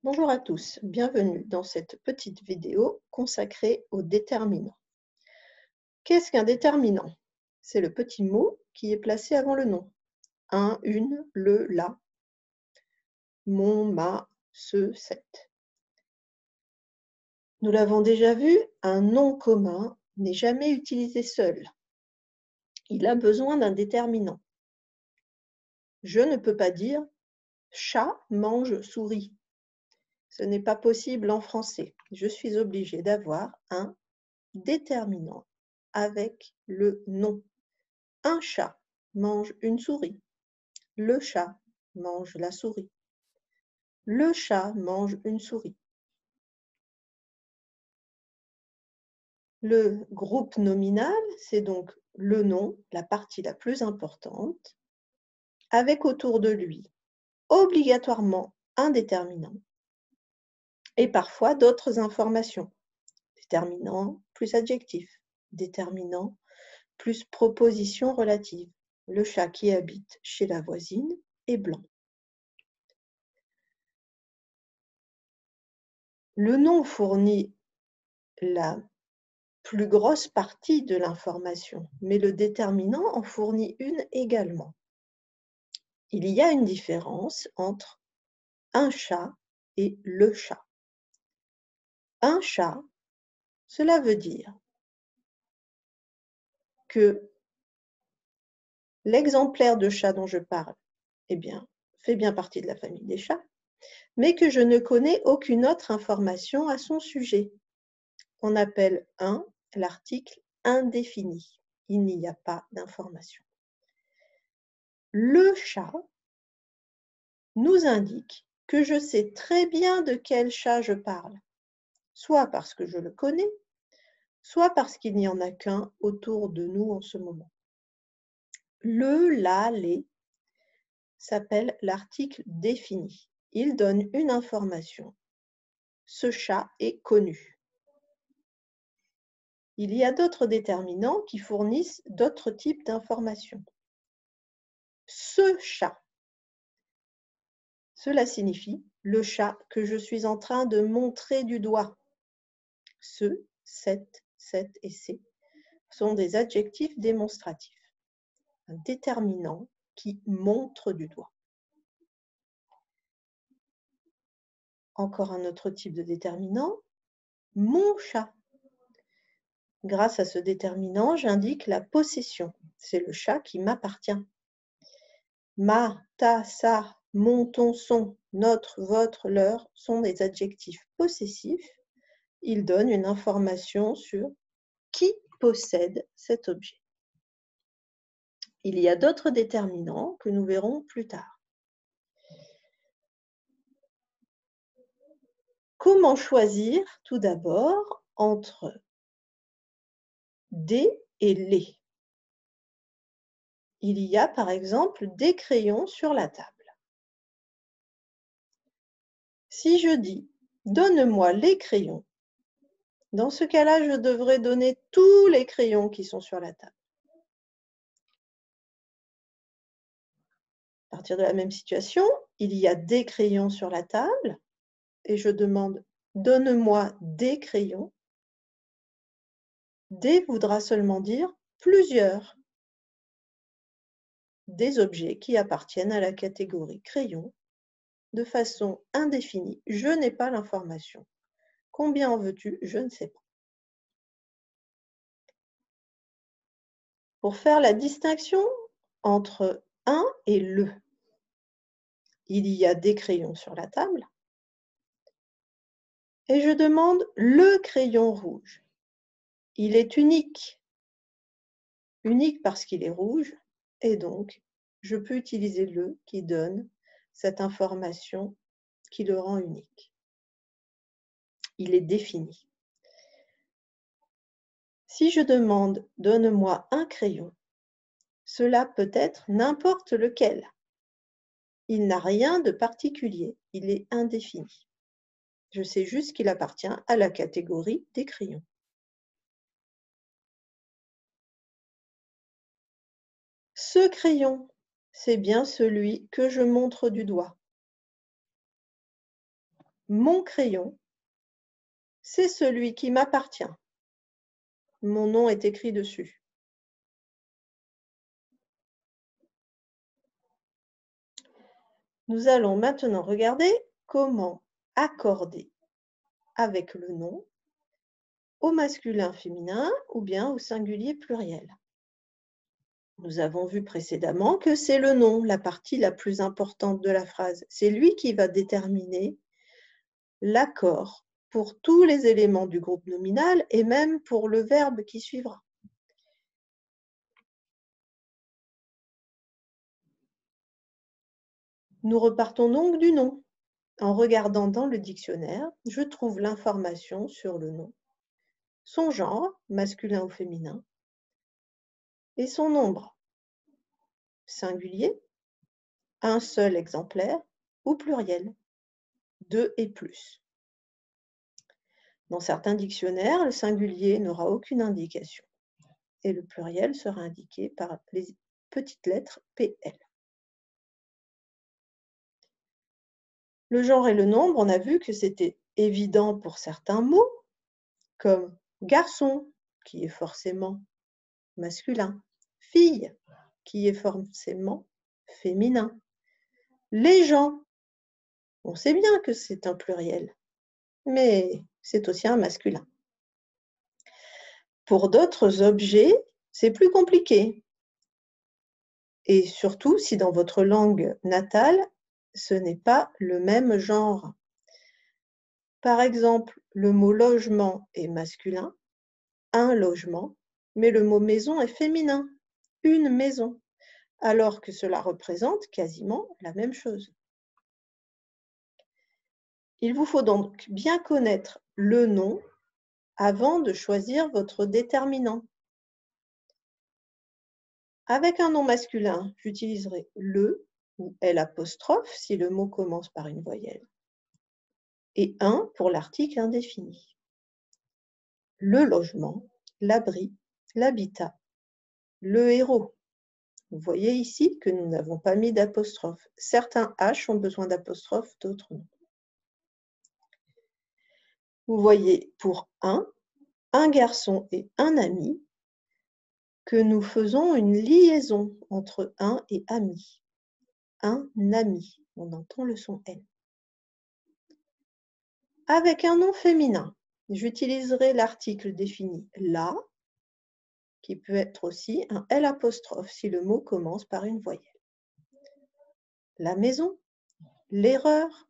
Bonjour à tous, bienvenue dans cette petite vidéo consacrée aux déterminants. Qu'est-ce qu'un déterminant? C'est le petit mot qui est placé avant le nom. Un, une, le, la, mon, ma, ce, cette. Nous l'avons déjà vu, un nom commun n'est jamais utilisé seul. Il a besoin d'un déterminant. Je ne peux pas dire chat mange souris. Ce n'est pas possible en français. Je suis obligée d'avoir un déterminant avec le nom. Un chat mange une souris. Le chat mange la souris. Le chat mange une souris. Le groupe nominal, c'est donc le nom, la partie la plus importante, avec autour de lui obligatoirement un déterminant et parfois d'autres informations. Déterminant plus adjectif, déterminant plus proposition relative. Le chat qui habite chez la voisine est blanc. Le nom fournit la plus grosse partie de l'information, mais le déterminant en fournit une également. Il y a une différence entre un chat et le chat. Un chat, cela veut dire que l'exemplaire de chat dont je parle, fait bien partie de la famille des chats, mais que je ne connais aucune autre information à son sujet. On appelle un l'article indéfini. Il n'y a pas d'information. Le chat nous indique que je sais très bien de quel chat je parle, soit parce que je le connais, soit parce qu'il n'y en a qu'un autour de nous en ce moment. Le, la, les s'appelle l'article défini. Il donne une information. Ce chat est connu. Il y a d'autres déterminants qui fournissent d'autres types d'informations. Ce chat. Cela signifie le chat que je suis en train de montrer du doigt. Ce, cette et ces sont des adjectifs démonstratifs. Un déterminant qui montre du doigt. Encore un autre type de déterminant, mon chat. Grâce à ce déterminant, j'indique la possession. C'est le chat qui m'appartient. Ma, ta, sa, mon, ton, son, notre, votre, leur sont des adjectifs possessifs. Ils donnent une information sur qui possède cet objet. Il y a d'autres déterminants que nous verrons plus tard. Comment choisir tout d'abord entre des et les? Il y a par exemple des crayons sur la table. Si je dis « donne-moi les crayons », dans ce cas-là, je devrais donner tous les crayons qui sont sur la table. À partir de la même situation, il y a des crayons sur la table et je demande « donne-moi des crayons ». Des voudra seulement dire plusieurs. Des objets qui appartiennent à la catégorie crayon de façon indéfinie. Je n'ai pas l'information. Combien en veux-tu? Je ne sais pas. Pour faire la distinction entre un et le, il y a des crayons sur la table et je demande le crayon rouge. Il est unique. Unique parce qu'il est rouge et donc je peux utiliser le qui donne cette information qui le rend unique. Il est défini. Si je demande « donne-moi un crayon », cela peut être n'importe lequel. Il n'a rien de particulier, il est indéfini. Je sais juste qu'il appartient à la catégorie des crayons. Ce crayon, c'est bien celui que je montre du doigt. Mon crayon, c'est celui qui m'appartient. Mon nom est écrit dessus. Nous allons maintenant regarder comment accorder avec le nom au masculin féminin ou bien au singulier pluriel. Nous avons vu précédemment que c'est le nom, la partie la plus importante de la phrase. C'est lui qui va déterminer l'accord pour tous les éléments du groupe nominal et même pour le verbe qui suivra. Nous repartons donc du nom. En regardant dans le dictionnaire, je trouve l'information sur le nom, son genre, masculin ou féminin, et son nombre, singulier, un seul exemplaire ou pluriel, 2 et plus. Dans certains dictionnaires, le singulier n'aura aucune indication et le pluriel sera indiqué par les petites lettres PL. Le genre et le nombre, on a vu que c'était évident pour certains mots, comme garçon, qui est forcément masculin, fille, qui est forcément féminin. Les gens, on sait bien que c'est un pluriel, mais c'est aussi un masculin. Pour d'autres objets, c'est plus compliqué. Et surtout, si dans votre langue natale, ce n'est pas le même genre. Par exemple, le mot logement est masculin, un logement, mais le mot maison est féminin, une maison, alors que cela représente quasiment la même chose. Il vous faut donc bien connaître le nom avant de choisir votre déterminant. Avec un nom masculin, j'utiliserai le ou l'apostrophe si le mot commence par une voyelle, et un pour l'article indéfini. Le logement, l'abri, l'habitat, le héros. Vous voyez ici que nous n'avons pas mis d'apostrophe. Certains H ont besoin d'apostrophe, d'autres non. Vous voyez pour un garçon et un ami, que nous faisons une liaison entre un et ami. Un ami, on entend le son N. Avec un nom féminin, j'utiliserai l'article défini la, qui peut être aussi un L' si le mot commence par une voyelle. La maison, l'erreur,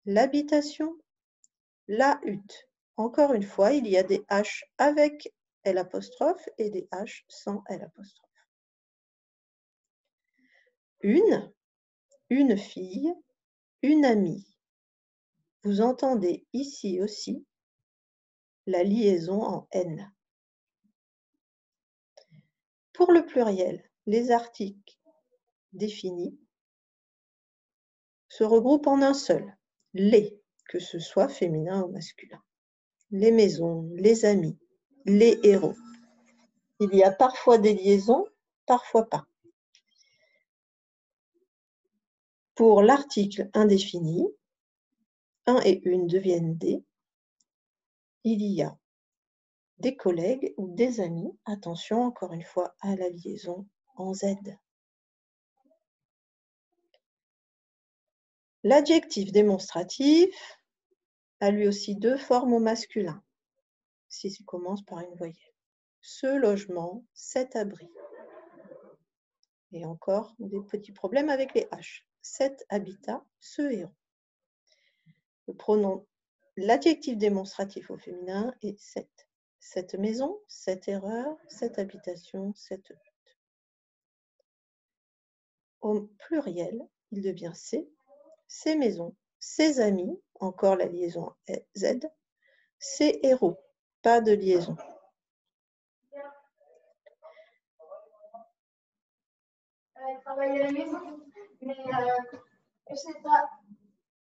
l'habitation, la hutte. Encore une fois, il y a des H avec L' et des H sans L'. Une fille, une amie. Vous entendez ici aussi la liaison en N. Pour le pluriel, les articles définis se regroupent en un seul, les, que ce soit féminin ou masculin. Les maisons, les amis, les héros. Il y a parfois des liaisons, parfois pas. Pour l'article indéfini, un et une deviennent des. Il y a des collègues ou des amis. Attention encore une fois à la liaison en Z. L'adjectif démonstratif a lui aussi deux formes au masculin, s'il commence par une voyelle. Ce logement, cet abri. Et encore des petits problèmes avec les H. Cet habitat, ce héros. Le pronom, l'adjectif démonstratif au féminin est cette. Cette maison, cette erreur, cette habitation, cette lutte. Au pluriel, il devient ces maisons, ces amis, encore la liaison Z, ces héros, pas de liaison. Elle travaille à la maison, mais je sais pas,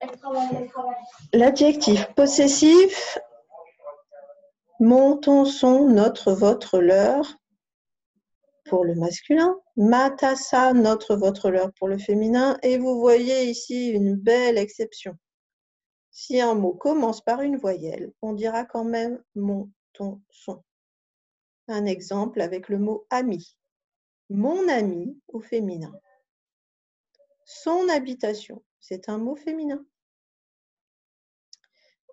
elle travaille. L'adjectif possessif, mon, ton, son, notre, votre, leur pour le masculin, ma, ta, sa, notre, votre, leur pour le féminin, et vous voyez ici une belle exception. Si un mot commence par une voyelle, on dira quand même mon, ton, son. Un exemple avec le mot ami. Mon ami au féminin. Son habitation, c'est un mot féminin.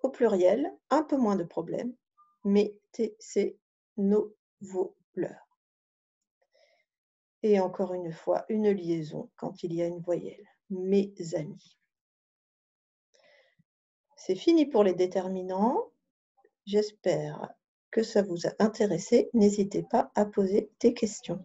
Au pluriel, un peu moins de problème, mais c'est nos voleurs. Et encore une fois, une liaison quand il y a une voyelle. Mes amis. C'est fini pour les déterminants. J'espère que ça vous a intéressé. N'hésitez pas à poser des questions.